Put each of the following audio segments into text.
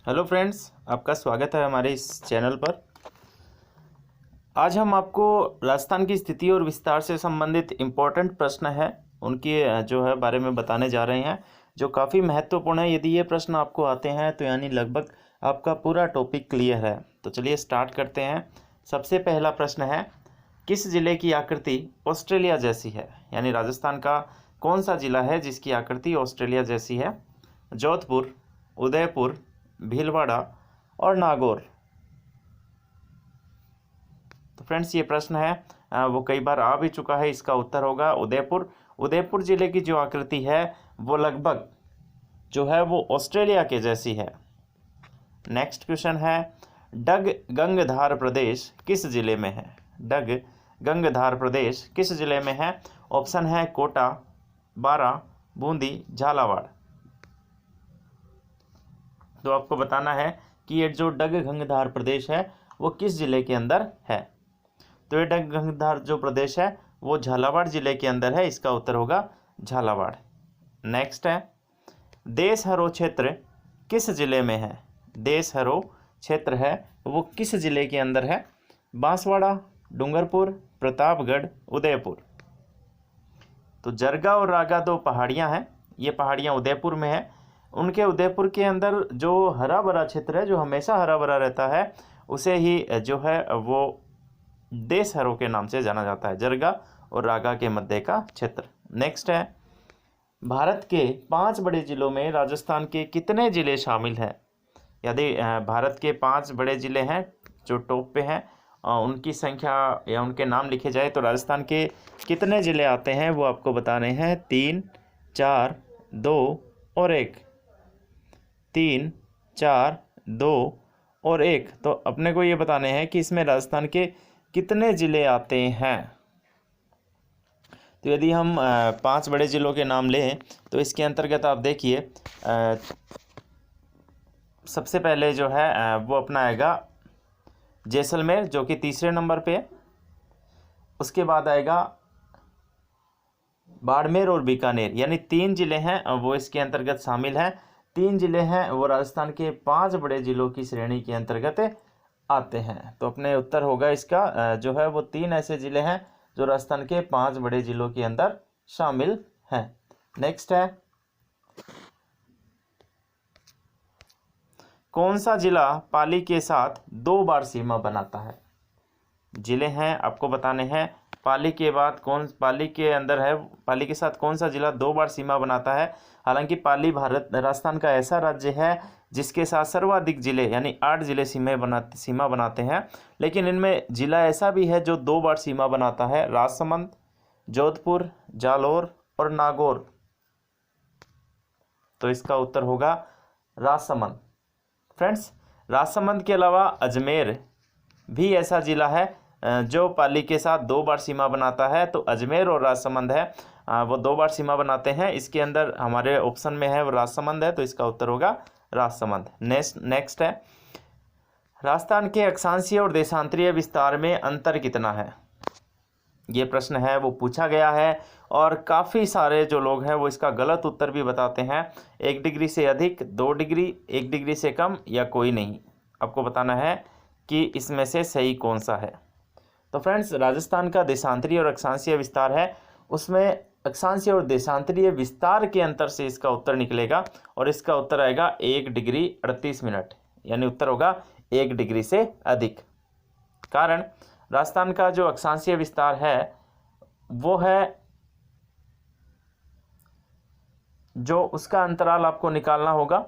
Hello friends, आपका स्वागत है हमारे इस चैनल पर। आज हम आपको राजस्थान की स्थिति और विस्तार से संबंधित इम्पोर्टेंट प्रश्न है उनके जो है बारे में बताने जा रहे हैं, जो काफ़ी महत्वपूर्ण है। यदि ये प्रश्न आपको आते हैं तो यानी लगभग आपका पूरा टॉपिक क्लियर है। तो चलिए स्टार्ट करते हैं। सबसे पहला प्रश्न है, किस जिले की आकृति ऑस्ट्रेलिया जैसी है? यानी राजस्थान का कौन सा जिला है जिसकी आकृति ऑस्ट्रेलिया जैसी है? जोधपुर, उदयपुर, भीलवाड़ा और नागौर। तो फ्रेंड्स, ये प्रश्न है वो कई बार आ भी चुका है। इसका उत्तर होगा उदयपुर। उदयपुर जिले की जो आकृति है वो लगभग जो है वो ऑस्ट्रेलिया के जैसी है। नेक्स्ट क्वेश्चन है, डग गंगधार प्रदेश किस जिले में है? डग गंगधार प्रदेश किस जिले में है? ऑप्शन है कोटा, बारा, बूंदी, झालावाड़। तो आपको बताना है कि ये जो डग गंगधार प्रदेश है वो किस जिले के अंदर है। तो ये डग गंगधार जो प्रदेश है वो झालावाड़ जिले के अंदर है। इसका उत्तर होगा झालावाड़। नेक्स्ट है, देशहरो क्षेत्र किस जिले में है? देशहरो क्षेत्र है वो किस जिले के अंदर है? बांसवाड़ा, डूंगरपुर, प्रतापगढ़, उदयपुर। तो जरगा और रागा दो पहाड़ियाँ हैं, ये पहाड़ियाँ उदयपुर में है। उनके उदयपुर के अंदर जो हरा भरा क्षेत्र है, जो हमेशा हरा भरा रहता है, उसे ही जो है वो देशहरों के नाम से जाना जाता है, जरगा और रागा के मध्य का क्षेत्र। नेक्स्ट है, भारत के 5 बड़े जिलों में राजस्थान के कितने जिले शामिल हैं? यदि भारत के 5 बड़े जिले हैं जो टॉप पे हैं, उनकी संख्या या उनके नाम लिखे जाए तो राजस्थान के कितने ज़िले आते हैं वो आपको बताने हैं। 3, 4, 2 और 1। 3, 4, 2 और 1। तो अपने को ये बताने हैं कि इसमें राजस्थान के कितने ज़िले आते हैं। तो यदि हम 5 बड़े ज़िलों के नाम लें तो इसके अंतर्गत आप देखिए, सबसे पहले जो है वो अपना आएगा जैसलमेर, जो कि तीसरे नंबर पे है। उसके बाद आएगा बाड़मेर और बीकानेर, यानी 3 ज़िले हैं वो इसके अंतर्गत शामिल हैं। 3 ज़िले हैं वो राजस्थान के 5 बड़े ज़िलों की श्रेणी के अंतर्गत आते हैं। तो अपने उत्तर होगा इसका जो है वो 3 ऐसे ज़िले हैं जो राजस्थान के 5 बड़े ज़िलों के अंदर शामिल हैं। नेक्स्ट है, कौन सा जिला पाली के साथ 2 बार सीमा बनाता है? जिले हैं आपको बताने हैं। पाली के बाद पाली के अंदर है, पाली के साथ कौन सा जिला 2 बार सीमा बनाता है? हालांकि पाली राजस्थान का ऐसा राज्य है जिसके साथ सर्वाधिक जिले यानी 8 जिले सीमा बनाते हैं, लेकिन इनमें जिला ऐसा भी है जो 2 बार सीमा बनाता है, राजसमंद, जोधपुर, जालौर और नागौर। तो इसका उत्तर होगा राजसमंद। फ्रेंड्स, राजसमंद के अलावा अजमेर भी ऐसा जिला है जो पाली के साथ 2 बार सीमा बनाता है। तो अजमेर और राजसमंद है वो 2 बार सीमा बनाते हैं। इसके अंदर हमारे ऑप्शन में है वो राजसमंद है, तो इसका उत्तर होगा राजसमंद। नेक्स्ट है, राजस्थान के अक्षांशीय और देशांतरीय विस्तार में अंतर कितना है? ये प्रश्न है वो पूछा गया है और काफ़ी सारे जो लोग हैं वो इसका गलत उत्तर भी बताते हैं। 1 डिग्री से अधिक, 2 डिग्री, 1 डिग्री से कम या कोई नहीं। आपको बताना है कि इसमें से सही कौन सा है। तो फ्रेंड्स, राजस्थान का देशांतरीय और अक्षांशीय विस्तार है, उसमें अक्षांशीय और देशांतरीय विस्तार के अंतर से इसका उत्तर निकलेगा और इसका उत्तर आएगा 1 डिग्री 38 मिनट, यानी उत्तर होगा 1 डिग्री से अधिक। कारण राजस्थान का जो अक्षांशीय विस्तार है वो है, जो उसका अंतराल आपको निकालना होगा,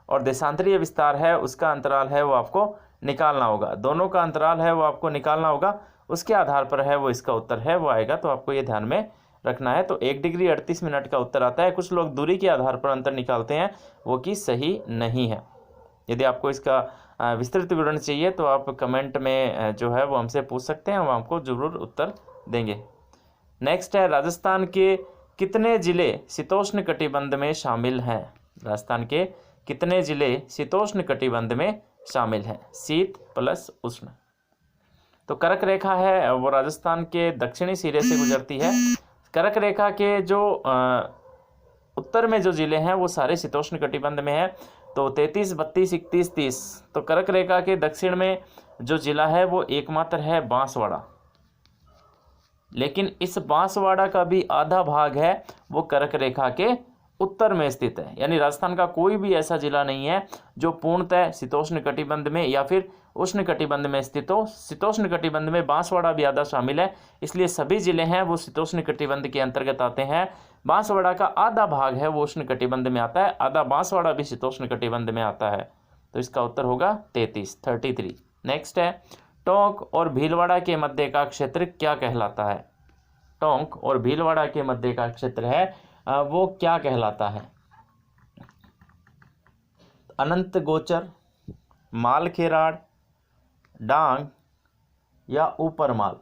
और देशांतरीय विस्तार है उसका अंतराल है वो आपको निकालना होगा। दोनों का अंतराल है वो आपको निकालना होगा, उसके आधार पर है वो इसका उत्तर है वो आएगा। तो आपको ये ध्यान में रखना है। तो 1 डिग्री 38 मिनट का उत्तर आता है। कुछ लोग दूरी के आधार पर अंतर निकालते हैं, वो कि सही नहीं है। यदि आपको इसका विस्तृत विवरण चाहिए तो आप कमेंट में जो है वो हमसे पूछ सकते हैं, हम आपको जरूर उत्तर देंगे। नेक्स्ट है, राजस्थान के कितने जिले शीतोष्ण कटिबंध में शामिल हैं? राजस्थान के कितने जिले शीतोष्ण कटिबंध में शामिल हैं? शीत प्लस उष्ण। तो कर्क रेखा है वो राजस्थान के दक्षिणी सिरे से गुजरती है। कर्क रेखा के जो उत्तर में जो जिले हैं वो सारे शीतोष्ण कटिबंध में है। तो 33, 32, 31, 30। तो कर्क रेखा के दक्षिण में जो जिला है वो एकमात्र है बांसवाड़ा, लेकिन इस बांसवाड़ा का भी आधा भाग है वो कर्क रेखा के उत्तर में स्थित है। यानी राजस्थान का कोई भी ऐसा जिला नहीं है जो पूर्णतः शीतोष्ण कटिबंध में या फिर उष्ण कटिबंध में स्थित हो। शीतोष्ण कटिबंध में बांसवाड़ा भी आधा शामिल है, इसलिए सभी जिले हैं वो शीतोष्ण कटिबंध के अंतर्गत आते हैं। बांसवाड़ा का आधा भाग है वो उष्ण कटिबंध में आता है, आधा बांसवाड़ा भी शीतोष्ण कटिबंध में आता है। तो इसका उत्तर होगा 33। नेक्स्ट है, टोंक और भीलवाड़ा के मध्य का क्षेत्र क्या कहलाता है? टोंक और भीलवाड़ा के मध्य का क्षेत्र है वो क्या कहलाता है? अनंत गोचर, मालखेराड़, डांग या ऊपरमाल।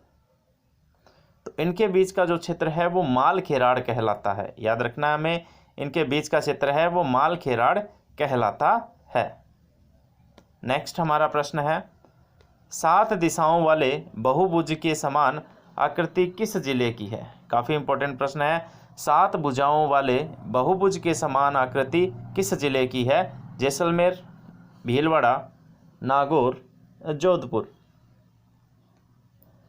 तो इनके बीच का जो क्षेत्र है वो मालखेराड़ कहलाता है। याद रखना हमें, इनके बीच का क्षेत्र है वो मालखेराड़ कहलाता है। नेक्स्ट हमारा प्रश्न है, 7 दिशाओं वाले बहुभुज के समान आकृति किस जिले की है? काफ़ी इंपॉर्टेंट प्रश्न है। 7 भुजाओं वाले बहुभुज के समान आकृति किस जिले की है? जैसलमेर, भीलवाड़ा, नागौर, जोधपुर।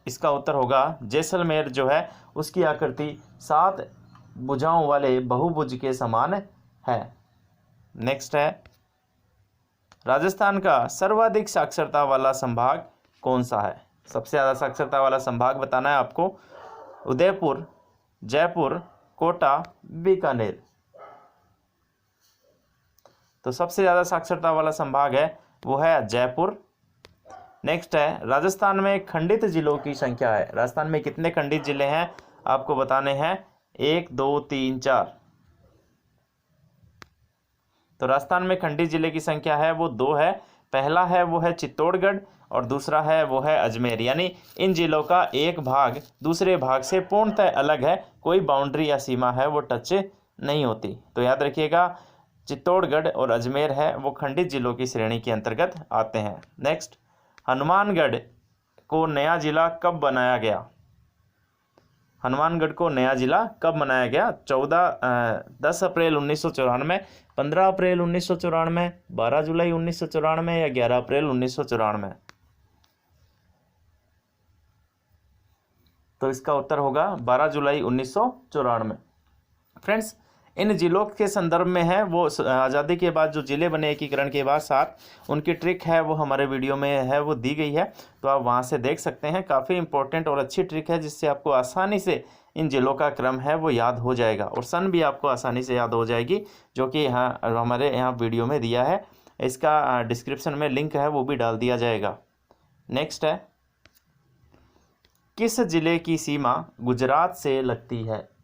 इसका उत्तर होगा जैसलमेर जो है उसकी आकृति 7 भुजाओं वाले बहुभुज के समान है। नेक्स्ट है, राजस्थान का सर्वाधिक साक्षरता वाला संभाग कौन सा है? सबसे ज़्यादा साक्षरता वाला संभाग बताना है आपको। उदयपुर, जयपुर, कोटा, बीकानेर। तो सबसे ज़्यादा साक्षरता वाला संभाग है वो है जयपुर। नेक्स्ट है, राजस्थान में खंडित जिलों की संख्या है। राजस्थान में कितने खंडित जिले हैं आपको बताने हैं? 1, 2, 3, 4। तो राजस्थान में खंडित जिले की संख्या है वो 2 है। पहला है वो है चित्तौड़गढ़ और दूसरा है वो है अजमेर। यानी इन जिलों का एक भाग दूसरे भाग से पूर्णतः अलग है, कोई बाउंड्री या सीमा है वो टच नहीं होती। तो याद रखिएगा, चित्तौड़गढ़ और अजमेर है वो खंडित जिलों की श्रेणी के अंतर्गत आते हैं। नेक्स्ट, हनुमानगढ़ को नया जिला कब बनाया गया? हनुमानगढ़ को नया जिला कब बनाया गया? 10 अप्रैल 1994, 15 अप्रैल 1994, 12 जुलाई 1994 या 11 अप्रैल 1994। तो इसका उत्तर होगा 12 जुलाई 1994। फ्रेंड्स, इन जिलों के संदर्भ में है वो आज़ादी के बाद जो जिले बने एकीकरण के बाद 7, उनकी ट्रिक है वो हमारे वीडियो में है वो दी गई है, तो आप वहाँ से देख सकते हैं। काफ़ी इंपॉर्टेंट और अच्छी ट्रिक है जिससे आपको आसानी से इन जिलों का क्रम है वो याद हो जाएगा और सन भी आपको आसानी से याद हो जाएगी, जो कि यहाँ हमारे यहाँ वीडियो में दिया है। इसका डिस्क्रिप्शन में लिंक है वो भी डाल दिया जाएगा। नेक्स्ट है, किस जिले की सीमा गुजरात से लगती है?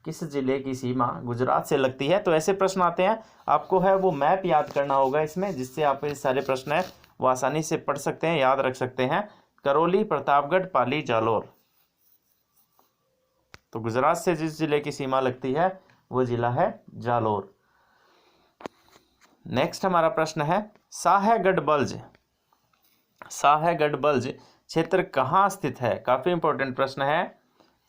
किस जिले की सीमा गुजरात से लगती है? तो ऐसे प्रश्न आते हैं, आपको है वो मैप याद करना होगा इसमें, जिससे आप ये सारे प्रश्न हैं वो आसानी से पढ़ सकते हैं, याद रख सकते हैं। करौली, प्रतापगढ़, पाली, जालोर। तो गुजरात से जिस जिले की सीमा लगती है वो जिला है जालोर। नेक्स्ट हमारा प्रश्न है, साहेगढ़ बल्ज क्षेत्र कहाँ स्थित है? काफ़ी इंपॉर्टेंट प्रश्न है।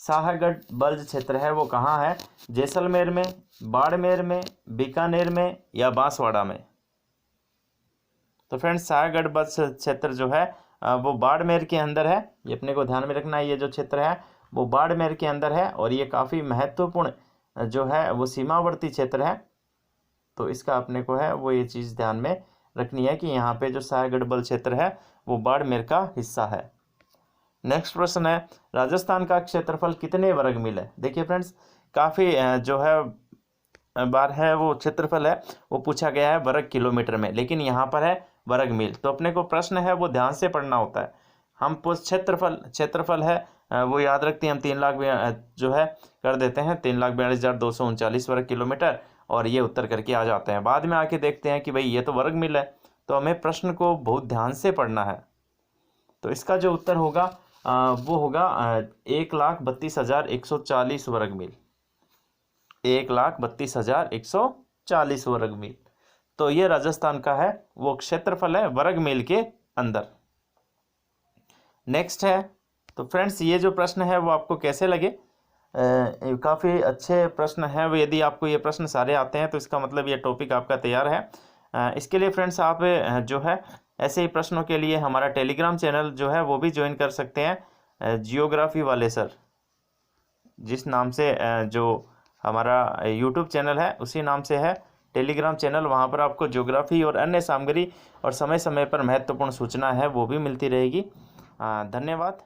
साहेगढ़ बल्ज क्षेत्र है वो कहाँ है? जैसलमेर में, बाड़मेर में, बीकानेर में या बांसवाड़ा में? तो फ्रेंड्स, साहेगढ़ बल्ज क्षेत्र जो है वो बाड़मेर के अंदर है। ये अपने को ध्यान में रखना है, ये जो क्षेत्र है वो बाड़मेर के अंदर है और ये काफ़ी महत्वपूर्ण जो है वो सीमावर्ती क्षेत्र है। तो इसका अपने को है वो ये चीज़ ध्यान में रखनी है कि यहाँ पे जो साहेगढ़ बल्ज क्षेत्र है वो बाड़मेर का हिस्सा है। नेक्स्ट प्रश्न है, राजस्थान का क्षेत्रफल कितने वर्ग मील है? देखिए फ्रेंड्स, काफ़ी जो है बार है वो क्षेत्रफल है वो पूछा गया है वर्ग किलोमीटर में, लेकिन यहाँ पर है वर्ग मील। तो अपने को प्रश्न है वो ध्यान से पढ़ना होता है। हम क्षेत्रफल है वो याद रखते हैं, हम 3 लाख जो है कर देते हैं 3,42,239 वर्ग किलोमीटर और ये उत्तर करके आ जाते हैं। बाद में आके देखते हैं कि भाई ये तो वर्ग मील है, तो हमें प्रश्न को बहुत ध्यान से पढ़ना है। तो इसका जो उत्तर होगा वो होगा 1,32,140 वर्ग मील। 1,32,140 वर्ग मील। तो ये राजस्थान का है वो क्षेत्रफल है वर्ग मील के अंदर। नेक्स्ट है, तो फ्रेंड्स ये जो प्रश्न है वो आपको कैसे लगे? काफ़ी अच्छे प्रश्न हैं वो। यदि आपको ये प्रश्न सारे आते हैं तो इसका मतलब ये टॉपिक आपका तैयार है। इसके लिए फ्रेंड्स आप जो है ऐसे ही प्रश्नों के लिए हमारा टेलीग्राम चैनल जो है वो भी ज्वाइन कर सकते हैं, जियोग्राफी वाले सर, जिस नाम से जो हमारा यूट्यूब चैनल है उसी नाम से है टेलीग्राम चैनल। वहाँ पर आपको ज्योग्राफी और अन्य सामग्री और समय समय पर महत्वपूर्ण सूचना है वो भी मिलती रहेगी। धन्यवाद।